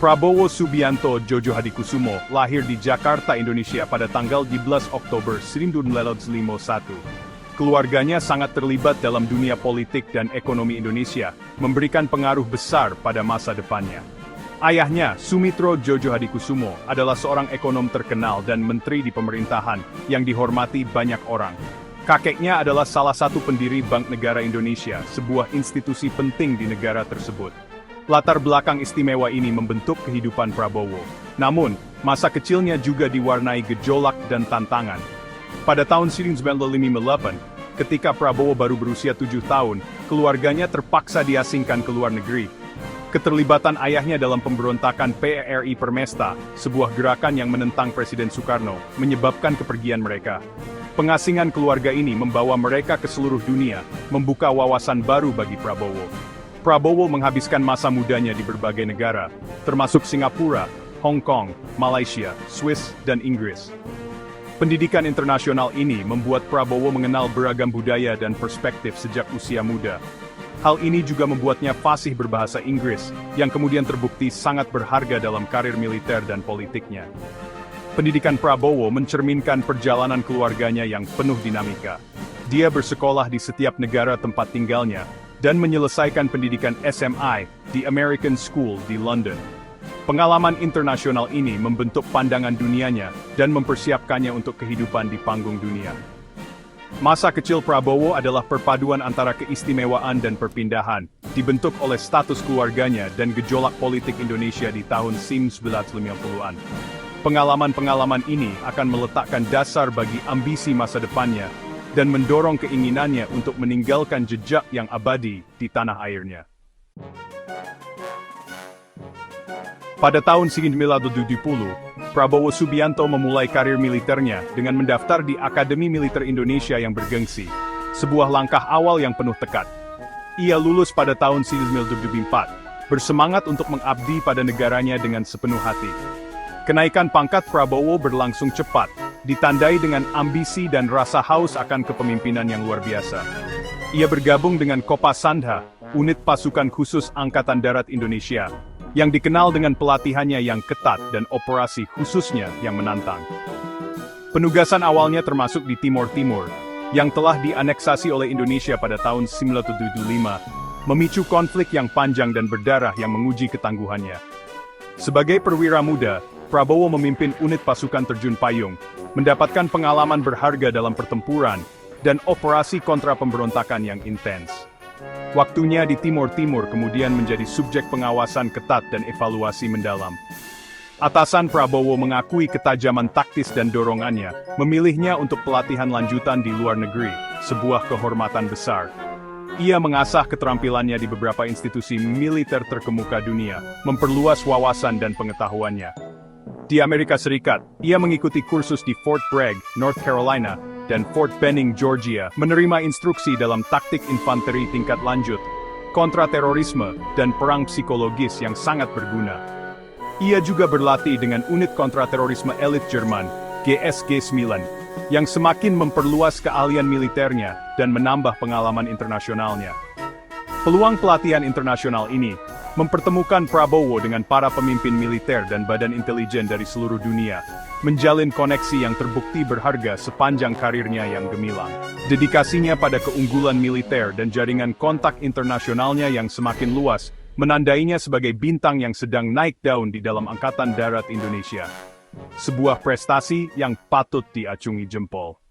Prabowo Subianto Jojo Hadikusumo lahir di Jakarta, Indonesia pada tanggal 12 Oktober 1951. Keluarganya sangat terlibat dalam dunia politik dan ekonomi Indonesia, memberikan pengaruh besar pada masa depannya. Ayahnya, Sumitro Jojo Hadikusumo, adalah seorang ekonom terkenal dan menteri di pemerintahan yang dihormati banyak orang. Kakeknya adalah salah satu pendiri Bank Negara Indonesia, sebuah institusi penting di negara tersebut. Latar belakang istimewa ini membentuk kehidupan Prabowo. Namun, masa kecilnya juga diwarnai gejolak dan tantangan. Pada tahun 1958, ketika Prabowo baru berusia 7 tahun, keluarganya terpaksa diasingkan ke luar negeri. Keterlibatan ayahnya dalam pemberontakan PRI Permesta, sebuah gerakan yang menentang Presiden Soekarno, menyebabkan kepergian mereka. Pengasingan keluarga ini membawa mereka ke seluruh dunia, membuka wawasan baru bagi Prabowo. Prabowo menghabiskan masa mudanya di berbagai negara, termasuk Singapura, Hong Kong, Malaysia, Swiss, dan Inggris. Pendidikan internasional ini membuat Prabowo mengenal beragam budaya dan perspektif sejak usia muda. Hal ini juga membuatnya fasih berbahasa Inggris, yang kemudian terbukti sangat berharga dalam karir militer dan politiknya. Pendidikan Prabowo mencerminkan perjalanan keluarganya yang penuh dinamika. Dia bersekolah di setiap negara tempat tinggalnya, dan menyelesaikan pendidikan SMI di American School di London. Pengalaman internasional ini membentuk pandangan dunianya dan mempersiapkannya untuk kehidupan di panggung dunia. Masa kecil Prabowo adalah perpaduan antara keistimewaan dan perpindahan, dibentuk oleh status keluarganya dan gejolak politik Indonesia di tahun 1950-an. Pengalaman-pengalaman ini akan meletakkan dasar bagi ambisi masa depannya, dan mendorong keinginannya untuk meninggalkan jejak yang abadi di tanah airnya. Pada tahun 1970, Prabowo Subianto memulai karir militernya dengan mendaftar di Akademi Militer Indonesia yang bergengsi, sebuah langkah awal yang penuh tekad. Ia lulus pada tahun 1974, bersemangat untuk mengabdi pada negaranya dengan sepenuh hati. Kenaikan pangkat Prabowo berlangsung cepat, ditandai dengan ambisi dan rasa haus akan kepemimpinan yang luar biasa. Ia bergabung dengan Kopasandha, unit pasukan khusus Angkatan Darat Indonesia, yang dikenal dengan pelatihannya yang ketat dan operasi khususnya yang menantang. Penugasan awalnya termasuk di Timor Timur, yang telah dianeksasi oleh Indonesia pada tahun 1975, memicu konflik yang panjang dan berdarah yang menguji ketangguhannya. Sebagai perwira muda, Prabowo memimpin unit pasukan terjun payung, mendapatkan pengalaman berharga dalam pertempuran, dan operasi kontra pemberontakan yang intens. Waktunya di Timor Timur kemudian menjadi subjek pengawasan ketat dan evaluasi mendalam. Atasan Prabowo mengakui ketajaman taktis dan dorongannya, memilihnya untuk pelatihan lanjutan di luar negeri, sebuah kehormatan besar. Ia mengasah keterampilannya di beberapa institusi militer terkemuka dunia, memperluas wawasan dan pengetahuannya. Di Amerika Serikat, ia mengikuti kursus di Fort Bragg, North Carolina, dan Fort Benning, Georgia, menerima instruksi dalam taktik infanteri tingkat lanjut, kontraterorisme, dan perang psikologis yang sangat berguna. Ia juga berlatih dengan unit kontraterorisme elit Jerman, GSG-9, yang semakin memperluas keahlian militernya dan menambah pengalaman internasionalnya. Peluang pelatihan internasional ini mempertemukan Prabowo dengan para pemimpin militer dan badan intelijen dari seluruh dunia, menjalin koneksi yang terbukti berharga sepanjang karirnya yang gemilang. Dedikasinya pada keunggulan militer dan jaringan kontak internasionalnya yang semakin luas, menandainya sebagai bintang yang sedang naik daun di dalam Angkatan Darat Indonesia. Sebuah prestasi yang patut diacungi jempol.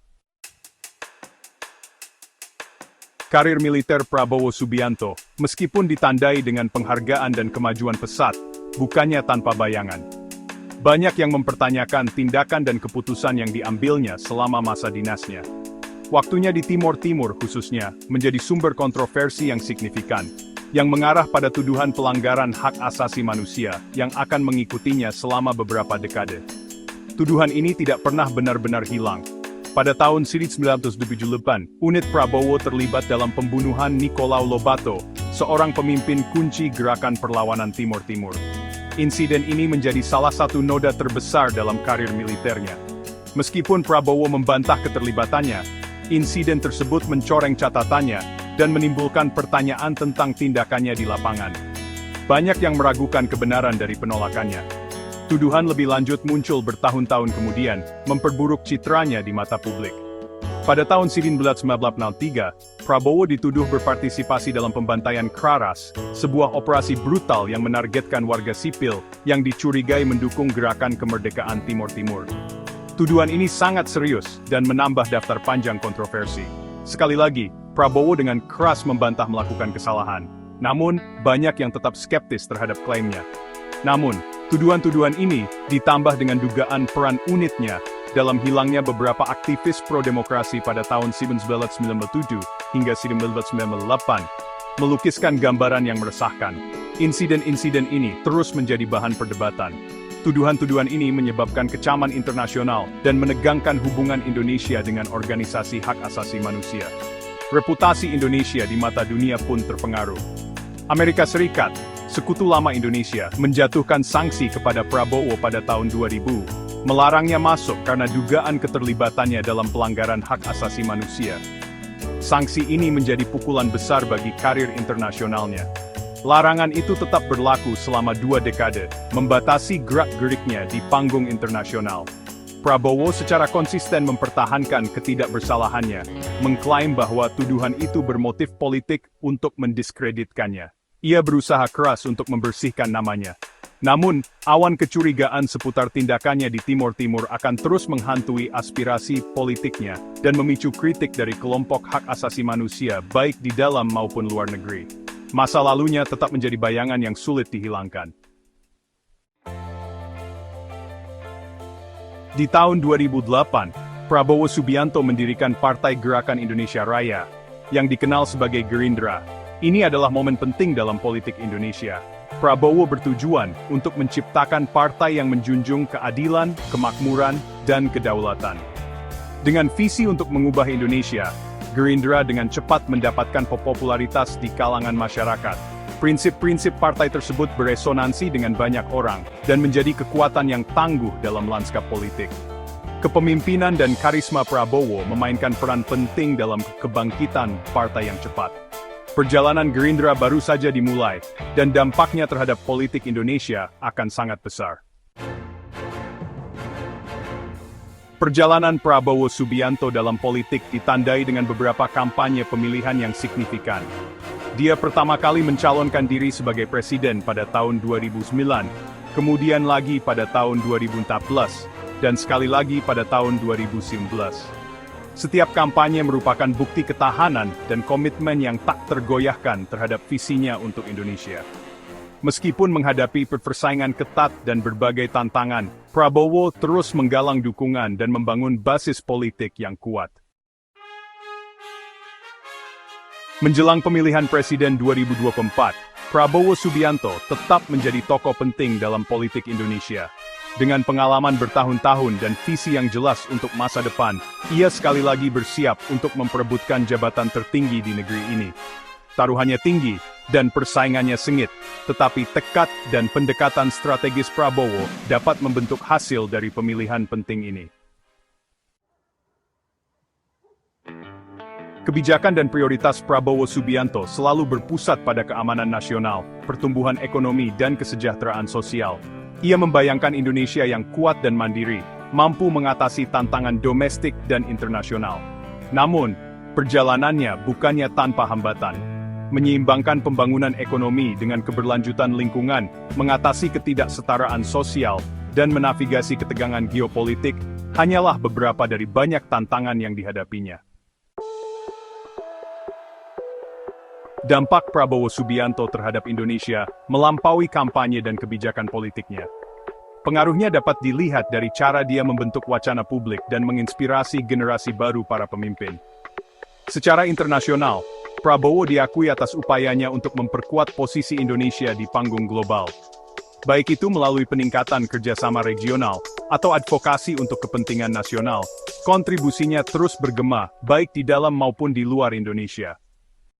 Karir militer Prabowo Subianto, meskipun ditandai dengan penghargaan dan kemajuan pesat, bukannya tanpa bayangan. Banyak yang mempertanyakan tindakan dan keputusan yang diambilnya selama masa dinasnya. Waktunya di Timor Timur khususnya, menjadi sumber kontroversi yang signifikan, yang mengarah pada tuduhan pelanggaran hak asasi manusia yang akan mengikutinya selama beberapa dekade. Tuduhan ini tidak pernah benar-benar hilang. Pada tahun 1978, unit Prabowo terlibat dalam pembunuhan Nicolau Lobato, seorang pemimpin kunci gerakan perlawanan Timor Timur. Insiden ini menjadi salah satu noda terbesar dalam karir militernya. Meskipun Prabowo membantah keterlibatannya, insiden tersebut mencoreng catatannya dan menimbulkan pertanyaan tentang tindakannya di lapangan. banyak yang meragukan kebenaran dari penolakannya. Tuduhan lebih lanjut muncul bertahun-tahun kemudian, memperburuk citranya di mata publik. Pada tahun 1993, Prabowo dituduh berpartisipasi dalam pembantaian Kraras, sebuah operasi brutal yang menargetkan warga sipil yang dicurigai mendukung gerakan kemerdekaan Timur Timur. Tuduhan ini sangat serius dan menambah daftar panjang kontroversi. Sekali lagi, Prabowo dengan keras membantah melakukan kesalahan. Namun, banyak yang tetap skeptis terhadap klaimnya. Namun, tuduhan-tuduhan ini ditambah dengan dugaan peran unitnya dalam hilangnya beberapa aktivis pro-demokrasi pada tahun 1997 hingga 1998, melukiskan gambaran yang meresahkan. Insiden-insiden ini terus menjadi bahan perdebatan. Tuduhan-tuduhan ini menyebabkan kecaman internasional dan menegangkan hubungan Indonesia dengan organisasi hak asasi manusia. Reputasi Indonesia di mata dunia pun terpengaruh. Amerika Serikat, sekutu lama Indonesia, menjatuhkan sanksi kepada Prabowo pada tahun 2000, melarangnya masuk karena dugaan keterlibatannya dalam pelanggaran hak asasi manusia. Sanksi ini menjadi pukulan besar bagi karir internasionalnya. Larangan itu tetap berlaku selama 2 dekade, membatasi gerak-geriknya di panggung internasional. Prabowo secara konsisten mempertahankan ketidakbersalahannya, mengklaim bahwa tuduhan itu bermotif politik untuk mendiskreditkannya. Ia berusaha keras untuk membersihkan namanya. Namun, awan kecurigaan seputar tindakannya di Timur Timur akan terus menghantui aspirasi politiknya dan memicu kritik dari kelompok hak asasi manusia baik di dalam maupun luar negeri. Masa lalunya tetap menjadi bayangan yang sulit dihilangkan. Di tahun 2008, Prabowo Subianto mendirikan Partai Gerakan Indonesia Raya, yang dikenal sebagai Gerindra. Ini adalah momen penting dalam politik Indonesia. Prabowo bertujuan untuk menciptakan partai yang menjunjung keadilan, kemakmuran, dan kedaulatan. Dengan visi untuk mengubah Indonesia, Gerindra dengan cepat mendapatkan popularitas di kalangan masyarakat. Prinsip-prinsip partai tersebut beresonansi dengan banyak orang, dan menjadi kekuatan yang tangguh dalam lanskap politik. Kepemimpinan dan karisma Prabowo memainkan peran penting dalam kebangkitan partai yang cepat. Perjalanan Gerindra baru saja dimulai, dan dampaknya terhadap politik Indonesia akan sangat besar. Perjalanan Prabowo Subianto dalam politik ditandai dengan beberapa kampanye pemilihan yang signifikan. Dia pertama kali mencalonkan diri sebagai presiden pada tahun 2009, kemudian lagi pada tahun 2014, dan sekali lagi pada tahun 2019. Setiap kampanye merupakan bukti ketahanan dan komitmen yang tak tergoyahkan terhadap visinya untuk Indonesia. Meskipun menghadapi persaingan ketat dan berbagai tantangan, Prabowo terus menggalang dukungan dan membangun basis politik yang kuat. Menjelang pemilihan presiden 2024, Prabowo Subianto tetap menjadi tokoh penting dalam politik Indonesia. Dengan pengalaman bertahun-tahun dan visi yang jelas untuk masa depan, ia sekali lagi bersiap untuk memperebutkan jabatan tertinggi di negeri ini. Taruhannya tinggi, dan persaingannya sengit, tetapi tekad dan pendekatan strategis Prabowo dapat membentuk hasil dari pemilihan penting ini. Kebijakan dan prioritas Prabowo Subianto selalu berpusat pada keamanan nasional, pertumbuhan ekonomi dan kesejahteraan sosial. Ia membayangkan Indonesia yang kuat dan mandiri, mampu mengatasi tantangan domestik dan internasional. Namun, perjalanannya bukannya tanpa hambatan. Menyeimbangkan pembangunan ekonomi dengan keberlanjutan lingkungan, mengatasi ketidaksetaraan sosial, dan menavigasi ketegangan geopolitik, hanyalah beberapa dari banyak tantangan yang dihadapinya. Dampak Prabowo Subianto terhadap Indonesia melampaui kampanye dan kebijakan politiknya. Pengaruhnya dapat dilihat dari cara dia membentuk wacana publik dan menginspirasi generasi baru para pemimpin. Secara internasional, Prabowo diakui atas upayanya untuk memperkuat posisi Indonesia di panggung global. Baik itu melalui peningkatan kerjasama regional atau advokasi untuk kepentingan nasional, kontribusinya terus bergema baik di dalam maupun di luar Indonesia.